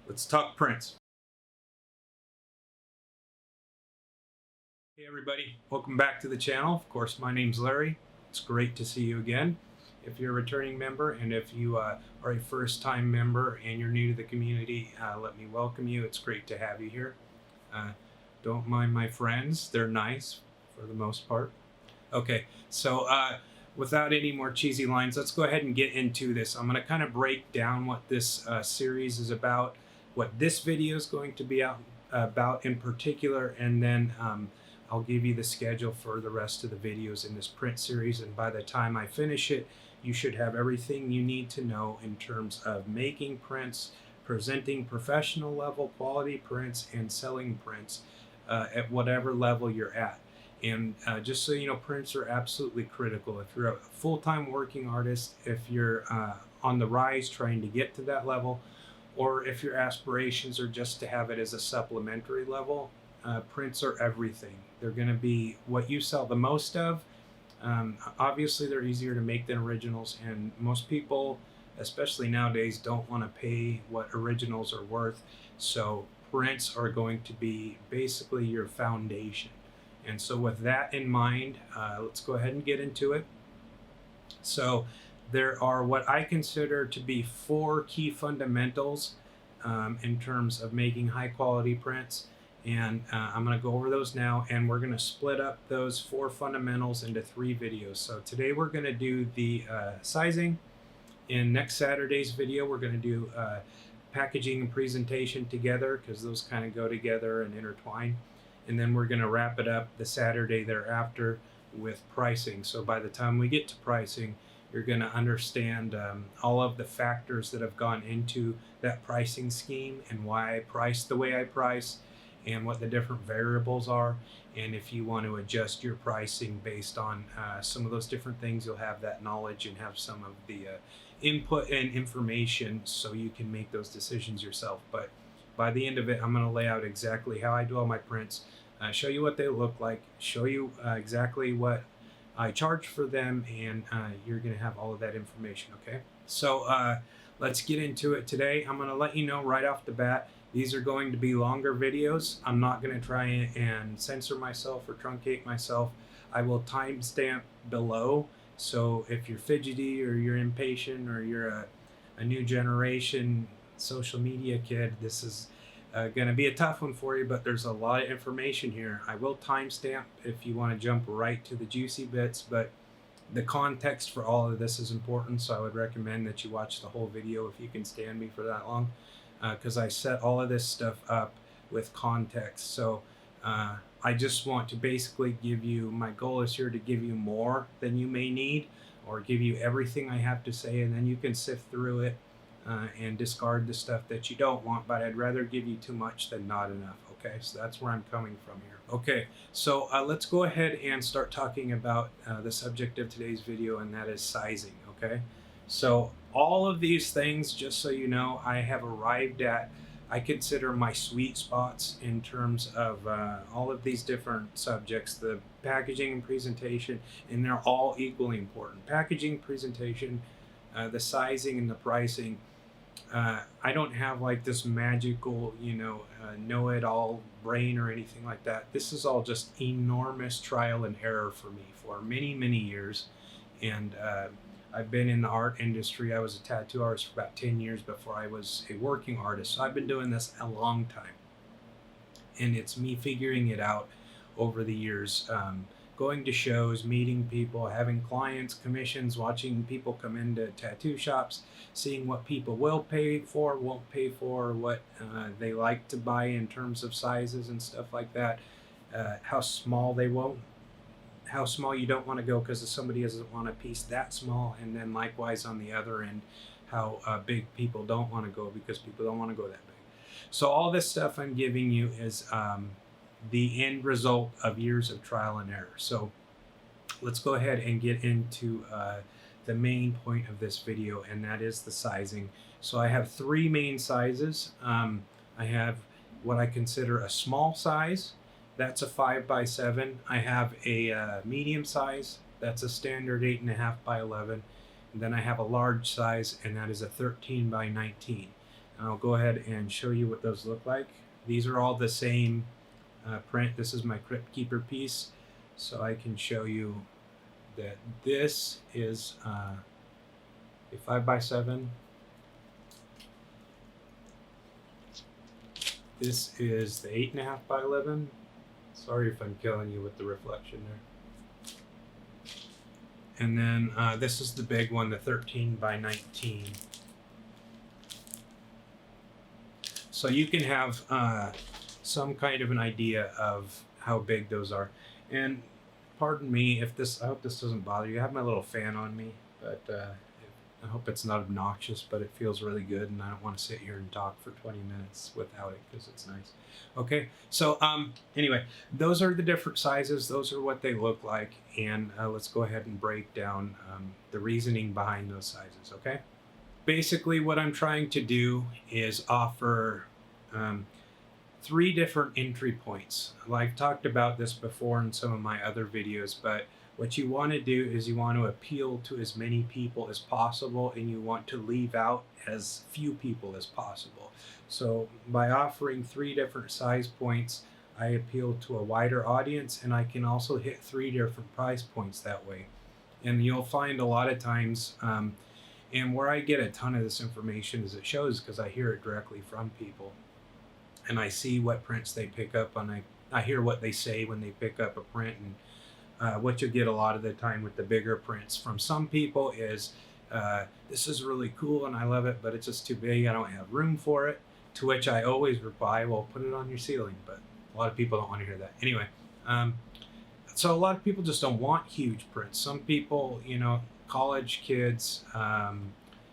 Let's talk prints. Hey everybody, welcome back to the channel. Of course, my name's Larry. It's great to see you again. If you're a returning member and if you are a first-time member and you're new to the community, let me welcome you. It's great to have you here. Don't mind my friends. They're nice for the most part. Okay, so without any more cheesy lines, let's go ahead and get into this. I'm going to kind of break down what this series is about, what this video is going to be about in particular, and then I'll give you the schedule for the rest of the videos in this print series. And by the time I finish it, you should have everything you need to know in terms of making prints, presenting professional level quality prints, and selling prints at whatever level you're at. And just so you know, prints are absolutely critical. If you're a full-time working artist, if you're on the rise trying to get to that level, or if your aspirations are just to have it as a supplementary level, prints are everything. They're going to be what you sell the most of. Obviously, they're easier to make than originals, and most people, especially nowadays, don't want to pay what originals are worth. So prints are going to be basically your foundation. And so with that in mind, let's go ahead and get into it. So there are what I consider to be 4 key fundamentals in terms of making high quality prints. And I'm going to go over those now, and we're going to split up those 4 fundamentals into 3 videos. So today we're going to do the sizing. In next Saturday's video, we're going to do packaging and presentation together, because those kind of go together and intertwine. And then we're going to wrap it up the Saturday thereafter with pricing. So by the time we get to pricing, you're going to understand all of the factors that have gone into that pricing scheme and why I price the way I price and what the different variables are. And if you want to adjust your pricing based on some of those different things, you'll have that knowledge and have some of the input and information so you can make those decisions yourself. But by the end of it, I'm going to lay out exactly how I do all my prints, show you what they look like, show you exactly what I charge for them, and you're going to have all of that information, okay? So let's get into it today. I'm going to let you know right off the bat, these are going to be longer videos. I'm not going to try and censor myself or truncate myself. I will timestamp below, so if you're fidgety or you're impatient or you're a new generation social media kid, this is going to be a tough one for you, but there's a lot of information here. I will timestamp if you want to jump right to the juicy bits, but the context for all of this is important, so I would recommend that you watch the whole video if you can stand me for that long, because I set all of this stuff up with context. So I just want to basically give you, my goal is here to give you more than you may need, or give you everything I have to say, and then you can sift through it and discard the stuff that you don't want, but I'd rather give you too much than not enough, okay? So that's where I'm coming from here. Okay, so let's go ahead and start talking about the subject of today's video, and that is sizing, okay? So all of these things, just so you know, I have arrived at, I consider my sweet spots in terms of all of these different subjects, the packaging and presentation, and they're all equally important. Packaging, presentation, the sizing, and the pricing. I don't have like this magical, know-it-all brain or anything like that. This is all just enormous trial and error for me for many, many years. And I've been in the art industry. I was a tattoo artist for about 10 years before I was a working artist. So I've been doing this a long time. And it's me figuring it out over the years. Going to shows, meeting people, having clients, commissions, watching people come into tattoo shops, seeing what people will pay for, won't pay for, what they like to buy in terms of sizes and stuff like that, how small they won't, how small you don't want to go because somebody doesn't want a piece that small, and then likewise on the other end, how big people don't want to go because people don't want to go that big. So all this stuff I'm giving you is the end result of years of trial and error. So let's go ahead and get into the main point of this video, and that is the sizing. So I have 3 main sizes. I have what I consider a small size. That's a 5x7. I have a medium size. That's a standard 8.5 by 11. And then I have a large size, and that is a 13 by 19. And I'll go ahead and show you what those look like. These are all the same print. This is my Crypt Keeper piece, so I can show you that this is a 5x7. This is the 8.5 by 11. Sorry if I'm killing you with the reflection there. And then this is the big one, the 13 by 19. So you can have some kind of an idea of how big those are. And pardon me if this, I hope this doesn't bother you. I have my little fan on me, but I hope it's not obnoxious, but it feels really good, and I don't want to sit here and talk for 20 minutes without it because it's nice. Okay, so anyway, those are the different sizes. Those are what they look like, and let's go ahead and break down the reasoning behind those sizes, okay? Basically, what I'm trying to do is offer 3 different entry points. Well, I've talked about this before in some of my other videos, but what you want to do is you want to appeal to as many people as possible, and you want to leave out as few people as possible. So by offering 3 different size points, I appeal to a wider audience, and I can also hit 3 different price points that way. And you'll find a lot of times, and where I get a ton of this information is it shows because I hear it directly from people. And I see what prints they pick up, and I hear what they say when they pick up a print. And what you get a lot of the time with the bigger prints from some people is, this is really cool and I love it, but it's just too big. I don't have room for it. To which I always reply, well, put it on your ceiling. But a lot of people don't want to hear that. Anyway, so a lot of people just don't want huge prints. Some people, you know, college kids,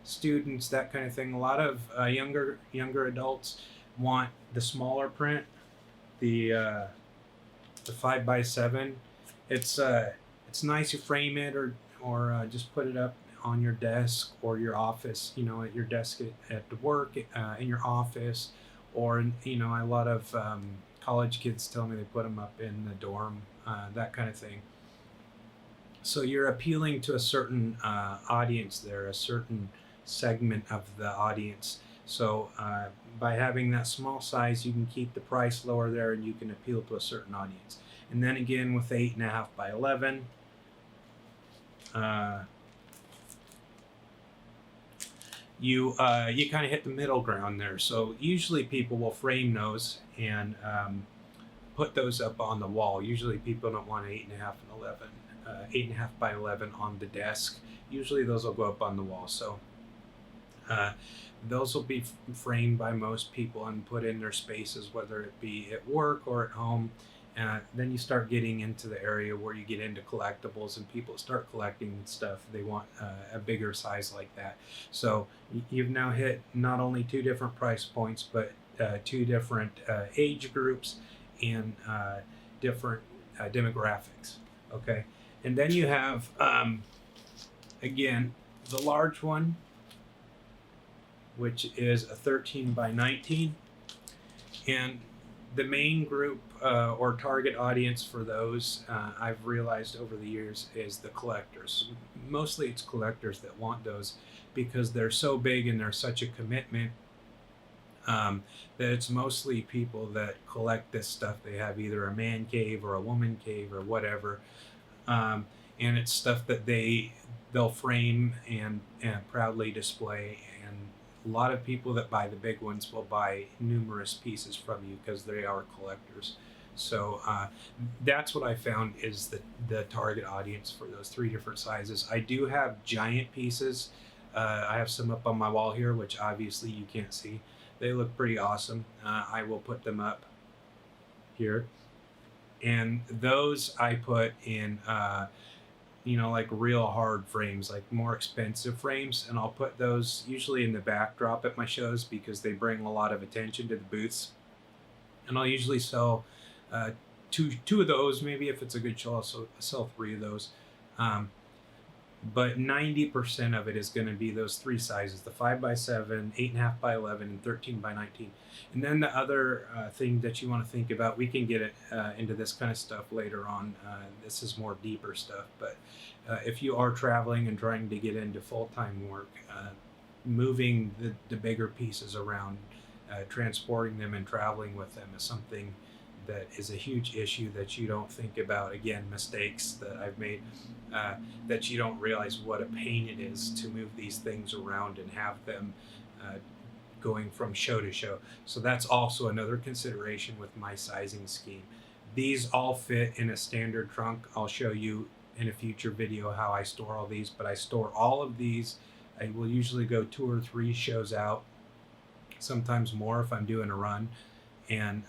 students, that kind of thing. A lot of younger adults want the smaller print, the 5x7. It's nice. You frame it or just put it up on your desk or your office. You know, at your desk at work, in your office, or you know, a lot of college kids tell me they put them up in the dorm, that kind of thing. So you're appealing to a certain audience there, a certain segment of the audience. So by having that small size, you can keep the price lower there, and you can appeal to a certain audience. And then again with 8.5 by 11, you kind of hit the middle ground there. So usually people will frame those and put those up on the wall. Usually people don't want 8.5 and 11, 8.5 by 11 on the desk. Usually those will go up on the wall. So those will be framed by most people and put in their spaces, whether it be at work or at home. Then you start getting into the area where you get into collectibles, and people start collecting stuff. They want a bigger size like that. So you've now hit not only 2 different price points, but 2 different age groups and different demographics. Okay, and then you have again the large one, which is a 13 by 19, and the main group or target audience for those, I've realized over the years, is the collectors. Mostly it's collectors that want those because they're so big and they're such a commitment, that it's mostly people that collect this stuff. They have either a man cave or a woman cave or whatever, and it's stuff that they'll frame and proudly display. And a lot of people that buy the big ones will buy numerous pieces from you because they are collectors. So that's what I found is the target audience for those 3 different sizes. I do have giant pieces. I have some up on my wall here, which obviously you can't see. They look pretty awesome. I will put them up here. And those I put in, you know, like real hard frames, like more expensive frames. And I'll put those usually in the backdrop at my shows because they bring a lot of attention to the booths. And I'll usually sell two of those. Maybe if it's a good show, I'll sell 3 of those. But 90% of it is going to be those 3 sizes: the 5x7, 8.5 by 11, and 13 by 19. And then the other thing that you want to think about, we can get it into this kind of stuff later on. This is more deeper stuff. But if you are traveling and trying to get into full-time work, moving the bigger pieces around, transporting them and traveling with them is something that is a huge issue that you don't think about. Again, mistakes that I've made, that you don't realize what a pain it is to move these things around and have them going from show to show. So that's also another consideration with my sizing scheme. These all fit in a standard trunk. I'll show you in a future video how I store all these, but I store all of these. I will usually go 2 or 3 shows out, sometimes more if I'm doing a run, and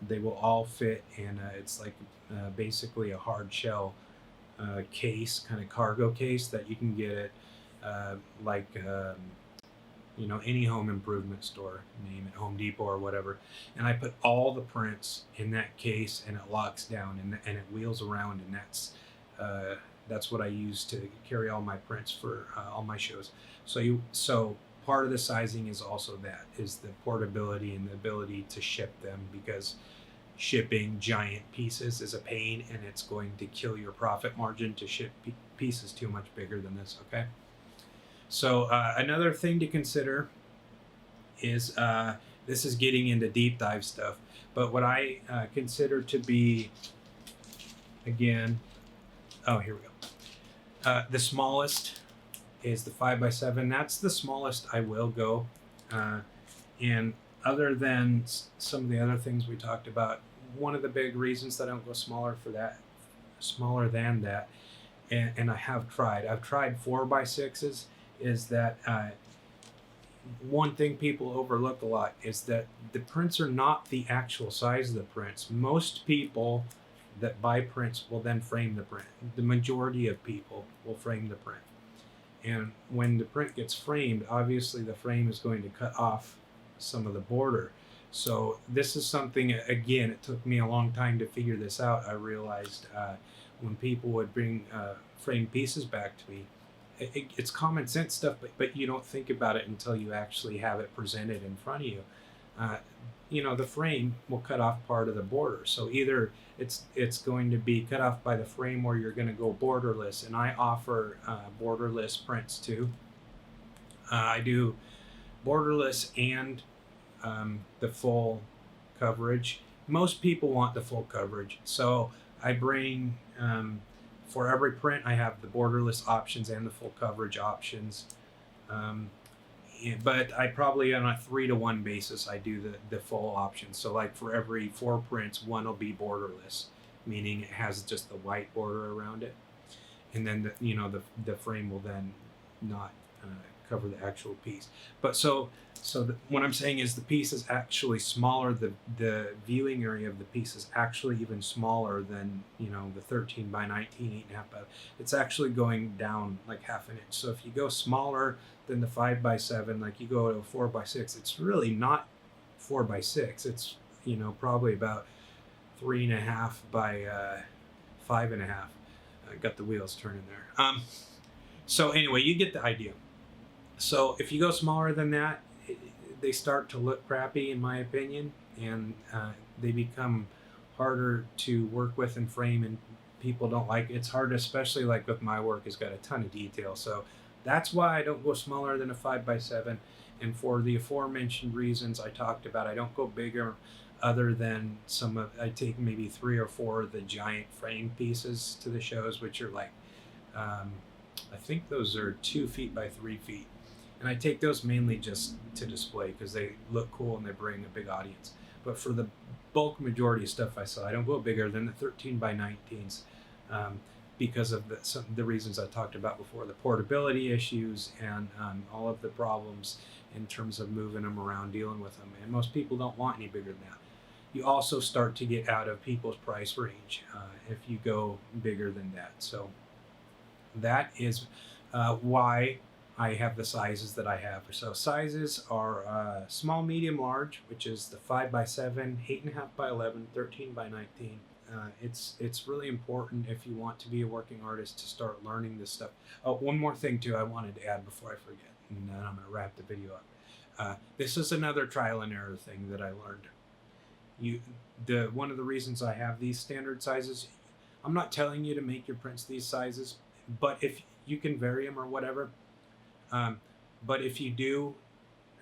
they will all fit in it's like basically a hard shell case, kind of cargo case that you can get at any home improvement store, name it Home Depot or whatever. And I put all the prints in that case, and it locks down and it wheels around, and that's what I use to carry all my prints for all my shows. So part of the sizing is also the portability and the ability to ship them, because shipping giant pieces is a pain, and it's going to kill your profit margin to ship pieces too much bigger than this. Okay. So another thing to consider is this is getting into deep dive stuff, but what I consider to be, again, here we go. The smallest is the 5x7. That's the smallest I will go. And other than some of the other things we talked about, one of the big reasons that I don't go smaller than that, and I've tried 4x6s, is that one thing people overlook a lot is that the prints are not the actual size of the prints. Most people that buy prints will then frame the print. The majority of people will frame the print. And when the print gets framed, obviously the frame is going to cut off some of the border. So this is something, again, it took me a long time to figure this out. I realized when people would bring framed pieces back to me, it's common sense stuff, but you don't think about it until you actually have it presented in front of you. The frame will cut off part of the border. So either it's going to be cut off by the frame, or you're going to go borderless. And I offer borderless prints too. I do borderless and the full coverage. Most people want the full coverage. So I bring, for every print, I have the borderless options and the full coverage options. But I probably, on a 3-to-1 basis, I do the full options. So like for every 4 prints, 1 will be borderless, meaning it has just the white border around it. And then the frame will then not cover the actual piece. But what I'm saying is the piece is actually smaller. The viewing area of the piece is actually even smaller than the 13 by 19, 8.5 by. It's actually going down like half an inch. So if you go smaller than the 5x7, like you go to a 4x6, it's really not 4x6. It's probably about 3.5 by 5.5. I got the wheels turning there. So anyway, you get the idea. So if you go smaller than that, they start to look crappy, in my opinion, and they become harder to work with and frame, and people don't like it. It's hard, especially like with my work, it's got a ton of detail. So that's why I don't go smaller than a 5x7. And for the aforementioned reasons I talked about, I don't go bigger, other than I take maybe 3 or 4 of the giant frame pieces to the shows, which are like, I think those are 2 feet by 3 feet. And I take those mainly just to display because they look cool and they bring a big audience. But for the bulk majority of stuff I sell, I don't go bigger than the 13 by 19s because of the reasons I talked about before, the portability issues and all of the problems in terms of moving them around, dealing with them. And most people don't want any bigger than that. You also start to get out of people's price range if you go bigger than that. So that is why I have the sizes that I have. So sizes are small, medium, large, which is the 5x7, 8.5 by 11, 13 by 19. It's really important if you want to be a working artist to start learning this stuff. Oh, one more thing too I wanted to add before I forget, and then I'm going to wrap the video up. This is another trial and error thing that I learned. One of the reasons I have these standard sizes, I'm not telling you to make your prints these sizes, but if you can vary them or whatever, But if you do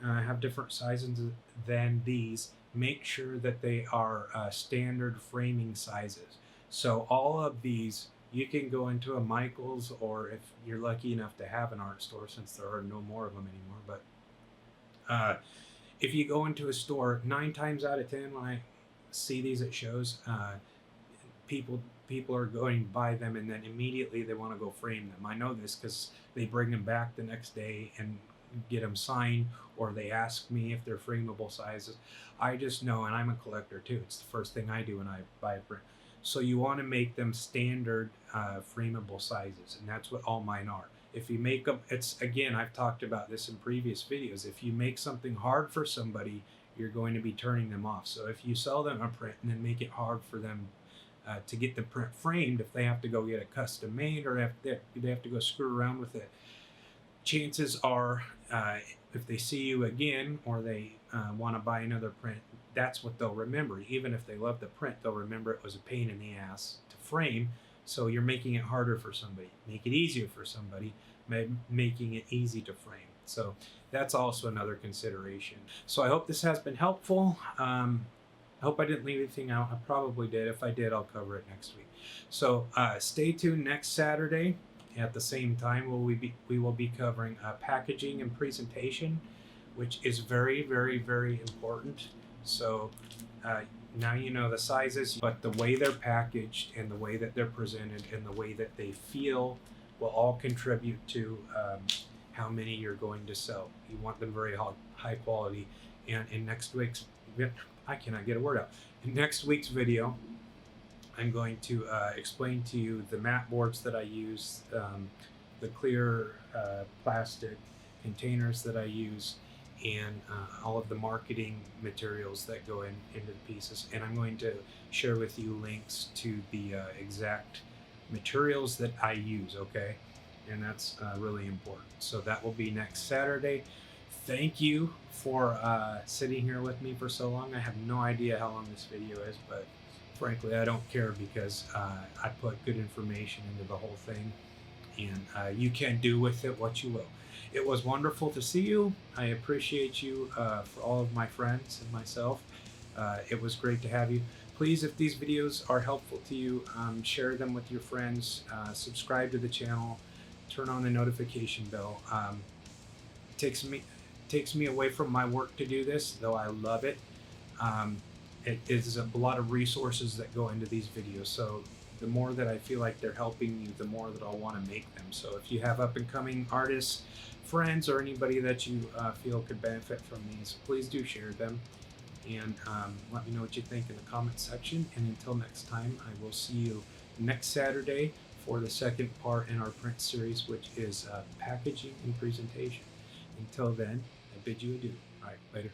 have different sizes than these, make sure that they are standard framing sizes. So all of these, you can go into a Michael's, or if you're lucky enough to have an art store, since there are no more of them anymore. But if you go into a store, 9 times out of 10, when I see these at shows, people are going to buy them, and then immediately they want to go frame them. I know this because they bring them back the next day and get them signed, or they ask me if they're frameable sizes. I just know, and I'm a collector too, it's the first thing I do when I buy a print. So you want to make them standard frameable sizes, and that's what all mine are. If you make them, it's, again, I've talked about this in previous videos, if you make something hard for somebody, you're going to be turning them off. So if you sell them a print and then make it hard for them to get the print framed, if they have to go get a custom made, or if they have to go screw around with it, chances are, if they see you again, or they want to buy another print, that's what they'll remember. Even if they love the print, they'll remember it was a pain in the ass to frame. So you're making it harder for somebody. Make it easier for somebody, making it easy to frame. So that's also another consideration. So I hope this has been helpful. I hope I didn't leave anything out. I probably did. If I did, I'll cover it next week. So stay tuned next Saturday. At the same time, we will be covering packaging and presentation, which is very, very, very important. So now you know the sizes, but the way they're packaged and the way that they're presented and the way that they feel will all contribute to how many you're going to sell. You want them very high quality. And in next week's, I cannot get a word out. In next week's video, I'm going to explain to you the mat boards that I use, the clear plastic containers that I use, and all of the marketing materials that go into the pieces. And I'm going to share with you links to the exact materials that I use, okay? And that's really important. So that will be next Saturday. Thank you for sitting here with me for so long. I have no idea how long this video is, but frankly, I don't care, because I put good information into the whole thing, and you can do with it what you will. It was wonderful to see you. I appreciate you for all of my friends and myself. It was great to have you. Please, if these videos are helpful to you, share them with your friends, subscribe to the channel, turn on the notification bell. Takes me away from my work to do this, though I love it. It is a lot of resources that go into these videos, so the more that I feel like they're helping you, the more that I'll want to make them. So if you have up-and-coming artists, friends, or anybody that you feel could benefit from these, please do share them, and let me know what you think in the comment section. And until next time, I will see you next Saturday for the second part in our print series, which is packaging and presentation. Until then, I bid you adieu. All right, later.